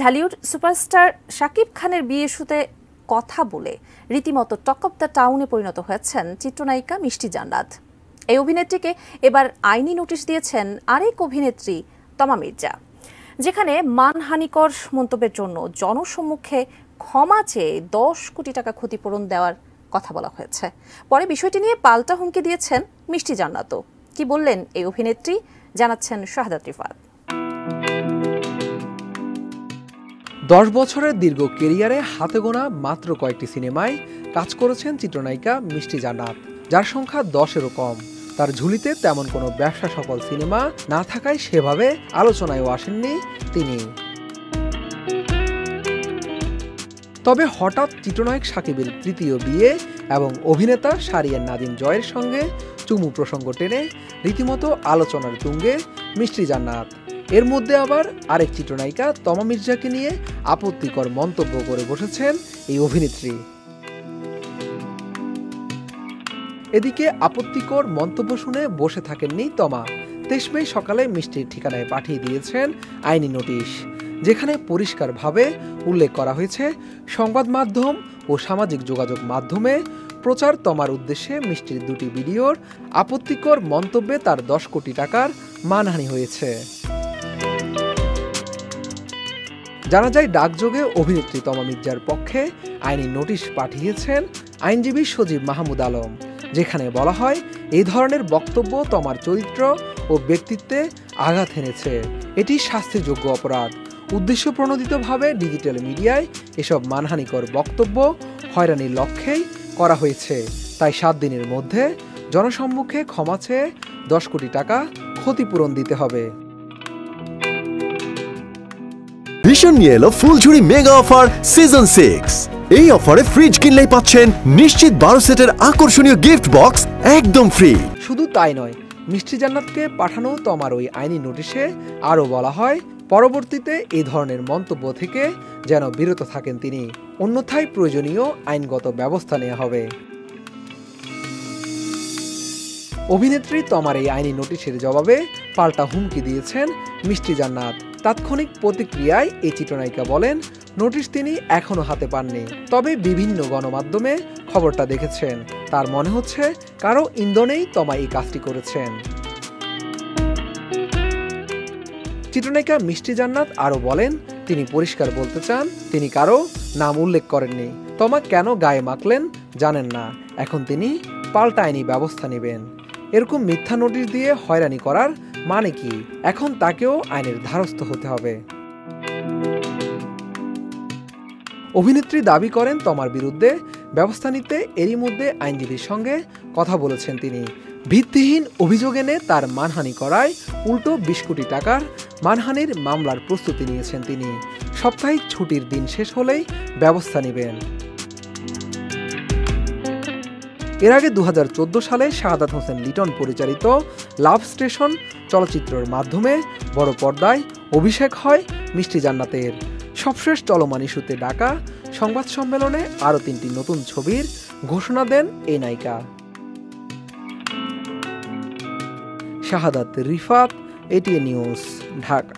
Dhallywood superstar Shakib খানের বিয়ে ইস্যুতে কথা বলে রীতিমতো টক অফ দ্য টাউনে পরিণত হয়েছেন চিত্রনায়িকা মিষ্টি জান্নাত। এই অভিনেত্রীকে এবার আইনি নোটিশ দিয়েছেন আরেক অভিনেত্রী তমা মির্জা, যেখানে মানহানিকর মন্তব্যের জন্য জনসম্মুখে ক্ষমা চেয়ে 10 কোটি টাকা ক্ষতিপূরণ দেওয়ার কথা বলা হয়েছে। পরে বিষয়টি নিয়ে পাল্টা হুমকি দিয়েছেন মিষ্টি জান্নাতও। কি বললেন এই অভিনেত্রী, জানাচ্ছেন শাহাদাত রিফাত। 10 বছরের দীর্ঘ কেরিয়ারে হাতে গোনা মাত্র কয়েকটি সিনেমায় কাজ করেছেন চিত্রনায়িকা মিষ্টি জান্নাত, যার সংখ্যা 10-এরও কম। তার ঝুলিতে তেমন কোনো ব্যবসা সফল সিনেমা না থাকায় সেভাবে আলোচনায়ও আসেননি তিনি। তবে হঠাৎ চিত্রনায়ক শাকিবের তৃতীয় বিয়ে এবং অভিনেতা শাহরিয়ার নাদিম জয়ের সঙ্গে চুমু প্রসঙ্গ টেনে রীতিমতো আলোচনার তুঙ্গে মিষ্টি জান্নাত। এর মধ্যে আবার আরেক চিত্রনায়িকা তমা মির্জাকে নিয়ে আপত্তিকর মন্তব্য করে বসেছেন এই অভিনেত্রী। এদিকে আপত্তিকর মন্তব্য শুনে বসে থাকেননি তমা। 23 মে সকালে মিষ্টির ঠিকানায় পাঠিয়ে দিয়েছেন আইনি নোটিশ, যেখানে পরিষ্কারভাবে উল্লেখ করা হয়েছে সংবাদ মাধ্যম ও সামাজিক যোগাযোগ মাধ্যমে প্রচার তমার উদ্দেশ্যে মিষ্টির 2টি ভিডিওর আপত্তিকর মন্তব্যে তার 10 কোটি টাকার মানহানি হয়েছে। জানা যায়, ডাকযোগে অভিনেত্রী তমা মির্জার পক্ষে আইনি নোটিশ পাঠিয়েছেন আইনজীবী সজীব মাহমুদ আলম, যেখানে বলা হয় এই ধরনের বক্তব্য তমার চরিত্র ও ব্যক্তিত্বে আঘাত এনেছে। এটি শাস্তিযোগ্য অপরাধ। উদ্দেশ্যপ্রণোদিতভাবে ডিজিটাল মিডিয়ায় এসব মানহানিকর বক্তব্য হয়রানির লক্ষ্যেই করা হয়েছে। তাই 7 দিনের মধ্যে জনসম্মুখে ক্ষমা চেয়ে 10 কোটি টাকা ক্ষতিপূরণ দিতে হবে। ভীষণ নিয়ে এলো ফুলঝুরি মেগা অফার সিজন 6। এই অফারে ফ্রিজ কিনলেই পাচ্ছেন নিশ্চিত 12 সেটের আকর্ষণীয় গিফট বক্স একদম ফ্রি। শুধু তাই নয়, মিষ্টি জান্নাতকে পাঠানো তমার ওই আইনি নোটিশে আরও বলা হয় পরবর্তীতে এই ধরনের মন্তব্য থেকে যেন বিরত থাকেন তিনি, অন্যথায় প্রয়োজনীয় আইনগত ব্যবস্থা নেওয়া হবে। অভিনেত্রী তমার এই আইনি নোটিশের জবাবে পাল্টা হুমকি দিয়েছেন মিষ্টি জান্নাত। তাৎক্ষণিক প্রতিক্রিয়ায় এই চিত্রনায়িকা বলেন, নোটিশ তিনি এখনো হাতে পাননি, তবে বিভিন্ন গণমাধ্যমে খবরটা দেখেছেন। তার মনে হচ্ছে কারো ইন্ধনেই তমা এই কাজটি করেছেন। চিত্রনায়িকা মিষ্টি জান্নাত আরও বলেন, তিনি পরিষ্কার বলতে চান তিনি কারো নাম উল্লেখ করেননি। তমা কেন গায়ে মাখলেন জানেন না, এখন তিনি পাল্টা আইনি ব্যবস্থা নেবেন। এরকম মিথ্যা নোটিশ দিয়ে হয়রানি করার মানে কি? এখন তাকেও আইনের দ্বারস্থ হতে হবে। অভিনেত্রী দাবি করেন তমার বিরুদ্ধে ব্যবস্থা নিতে এরই মধ্যে আইনজীবীর সঙ্গে কথা বলেছেন তিনি। ভিত্তিহীন অভিযোগ এনে তার মানহানি করায় উল্টো 20 কোটি টাকার মানহানির মামলার প্রস্তুতি নিয়েছেন তিনি। সাপ্তাহিক ছুটির দিন শেষ হলেই ব্যবস্থা নেবেন। এর আগে 2014 সালে শাহাদাত হোসেন লিটন পরিচালিত লাভ স্টেশন চলচ্চিত্রের মাধ্যমে বড় পর্দায় অভিষেক হয় মিষ্টি জান্নাতের। সবশেষ চলমান ইস্যুতে ডাকা সংবাদ সম্মেলনে আরও 3টি নতুন ছবির ঘোষণা দেন এই নায়িকা। শাহাদাত রিফাত, ATN নিউজ, ঢাকা।